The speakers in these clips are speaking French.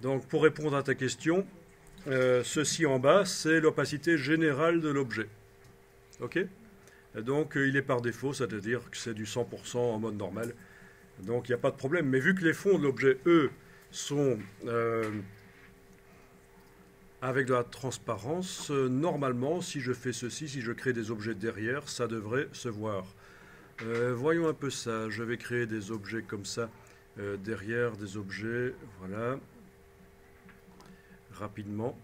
Donc pour répondre à ta question, ceci en bas, c'est l'opacité générale de l'objet. OK? Donc il est par défaut, c'est-à-dire que c'est du 100% en mode normal. Donc il n'y a pas de problème. Mais vu que les fonds de l'objet, eux, sont avec de la transparence, normalement, si je fais ceci, si je crée des objets derrière, ça devrait se voir. Voyons un peu ça. Je vais créer des objets comme ça, derrière des objets, voilà, rapidement.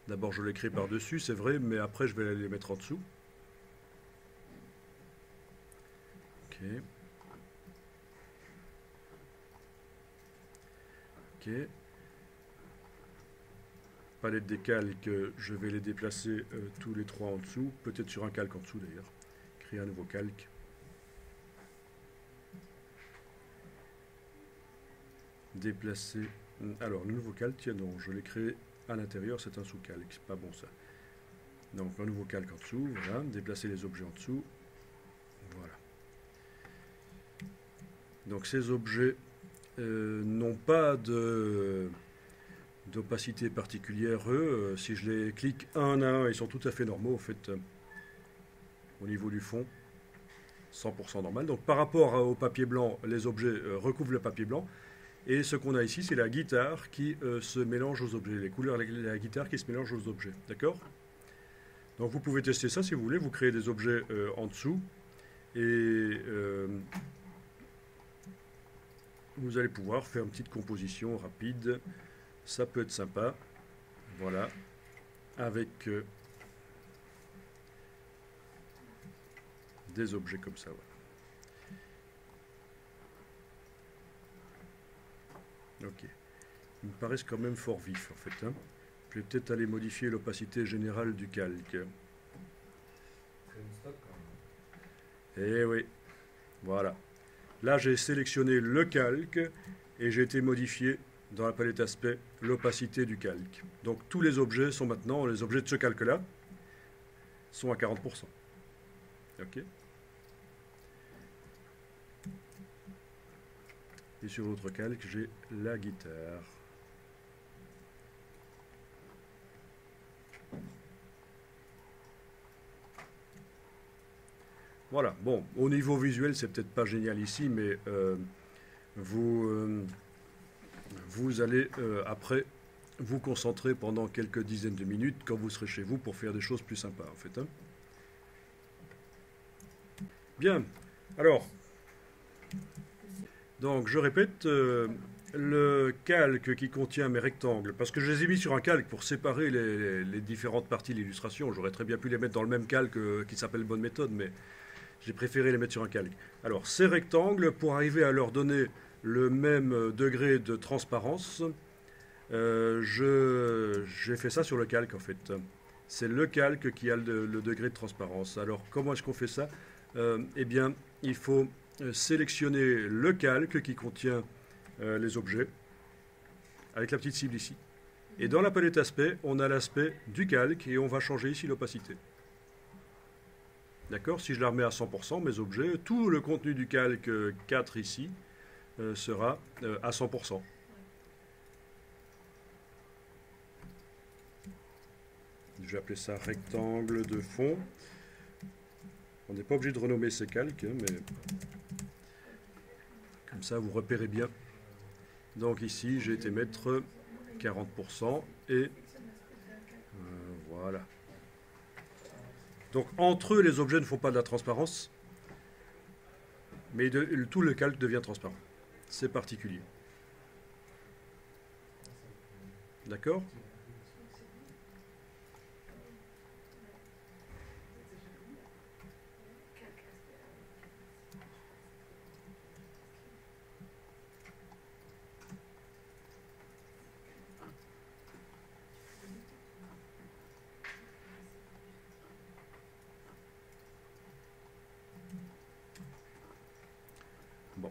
D'abord, je les crée par-dessus, c'est vrai, mais après, je vais les mettre en dessous. Ok. Ok. Palette des calques, je vais les déplacer tous les trois en dessous, peut-être sur un calque en dessous d'ailleurs. Créer un nouveau calque. Déplacer. Alors, le nouveau calque, tiens, non, je l'ai créé à l'intérieur, c'est un sous-calque, c'est pas bon ça. Donc, un nouveau calque en dessous, voilà, déplacer les objets en dessous. Voilà. Donc, ces objets n'ont pas d'opacité particulière, eux. Si je les clique un à un, ils sont tout à fait normaux, en fait, au niveau du fond. 100% normal. Donc, par rapport au papier blanc, les objets recouvrent le papier blanc. Et ce qu'on a ici, c'est la guitare qui se mélange aux objets. Les couleurs de la guitare qui se mélangent aux objets. D'accord? Donc vous pouvez tester ça si vous voulez. Vous créez des objets en dessous. Et vous allez pouvoir faire une petite composition rapide. Ça peut être sympa. Voilà. Avec des objets comme ça. Voilà. Ok. Ils me paraissent quand même fort vifs en fait. Hein. Je vais peut-être aller modifier l'opacité générale du calque. Eh oui. Voilà. Là, j'ai sélectionné le calque et j'ai été modifié dans la palette aspect l'opacité du calque. Donc tous les objets sont maintenant, les objets de ce calque-là, sont à 40%. Ok. Et sur l'autre calque, j'ai la guitare. Voilà, bon, au niveau visuel, c'est peut-être pas génial ici, mais vous allez après vous concentrer pendant quelques dizaines de minutes quand vous serez chez vous pour faire des choses plus sympas, en fait. Hein. Bien, alors, donc je répète, le calque qui contient mes rectangles, parce que je les ai mis sur un calque pour séparer les différentes parties de l'illustration, j'aurais très bien pu les mettre dans le même calque qui s'appelle Bonne Méthode, mais j'ai préféré les mettre sur un calque. Alors, ces rectangles, pour arriver à leur donner le même degré de transparence, j'ai fait ça sur le calque, en fait. C'est le calque qui a le degré de transparence. Alors, comment est-ce qu'on fait ça? Eh bien, il faut sélectionner le calque qui contient les objets, avec la petite cible ici. Et dans la palette aspect, on a l'aspect du calque et on va changer ici l'opacité. D'accord? Si je la remets à 100%, mes objets, tout le contenu du calque 4 ici sera à 100%. Je vais appeler ça rectangle de fond. On n'est pas obligé de renommer ces calques, hein, mais comme ça vous repérez bien. Donc ici, j'ai été mettre 40% et voilà. Donc entre eux, les objets ne font pas de la transparence, mais tout le calque devient transparent. C'est particulier. D'accord? Bon.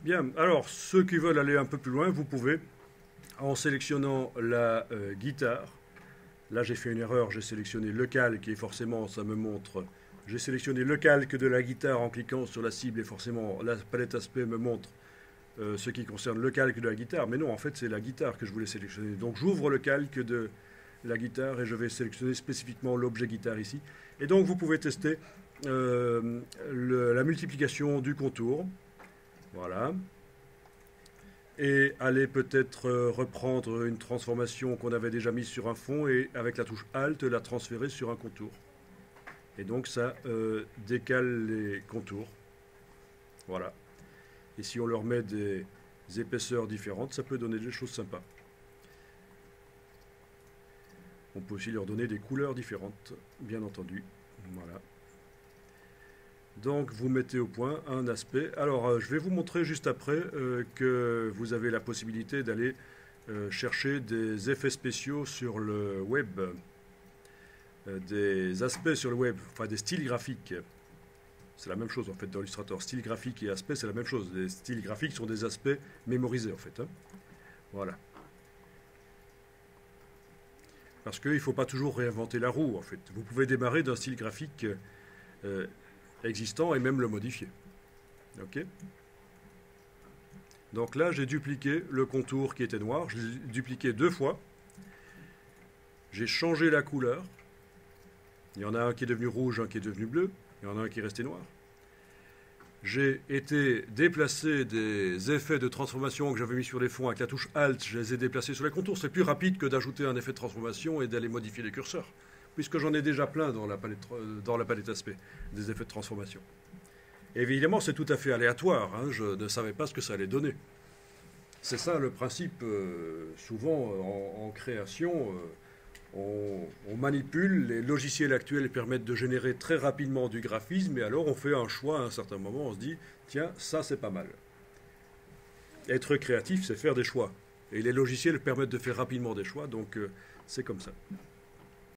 Bien, alors ceux qui veulent aller un peu plus loin, vous pouvez, en sélectionnant la guitare, là j'ai fait une erreur, j'ai sélectionné le calque et forcément ça me montre, j'ai sélectionné le calque de la guitare en cliquant sur la cible et forcément la palette aspect me montre ce qui concerne le calque de la guitare, mais non, en fait c'est la guitare que je voulais sélectionner. Donc j'ouvre le calque de la guitare et je vais sélectionner spécifiquement l'objet guitare ici. Et donc vous pouvez tester la multiplication du contour. Voilà. Et aller peut-être reprendre une transformation qu'on avait déjà mise sur un fond et avec la touche Alt la transférer sur un contour. Et donc ça décale les contours. Voilà. Et si on leur met des épaisseurs différentes, ça peut donner des choses sympas. On peut aussi leur donner des couleurs différentes, bien entendu. Voilà. Donc vous mettez au point un aspect. Alors je vais vous montrer juste après que vous avez la possibilité d'aller chercher des effets spéciaux sur le web, des aspects sur le web, enfin des styles graphiques. C'est la même chose en fait dans Illustrator. Style graphique et aspect, c'est la même chose. Les styles graphiques sont des aspects mémorisés en fait. Hein. Voilà. Parce qu'il ne faut pas toujours réinventer la roue en fait. Vous pouvez démarrer d'un style graphique existant et même le modifier. Ok. Donc là, j'ai dupliqué le contour qui était noir. Je l'ai dupliqué 2 fois. J'ai changé la couleur. Il y en a un qui est devenu rouge, un qui est devenu bleu. Il y en a un qui est resté noir. J'ai été déplacer des effets de transformation que j'avais mis sur les fonds avec la touche Alt. Je les ai déplacés sur les contours. C'est plus rapide que d'ajouter un effet de transformation et d'aller modifier les curseurs. Puisque j'en ai déjà plein dans la palette aspect, des effets de transformation. Et évidemment, c'est tout à fait aléatoire. Hein, je ne savais pas ce que ça allait donner. C'est ça le principe. Souvent, en création, on manipule. Les logiciels actuels permettent de générer très rapidement du graphisme. Et alors, on fait un choix à un certain moment. On se dit, tiens, ça, c'est pas mal. Être créatif, c'est faire des choix. Et les logiciels permettent de faire rapidement des choix. Donc, c'est comme ça.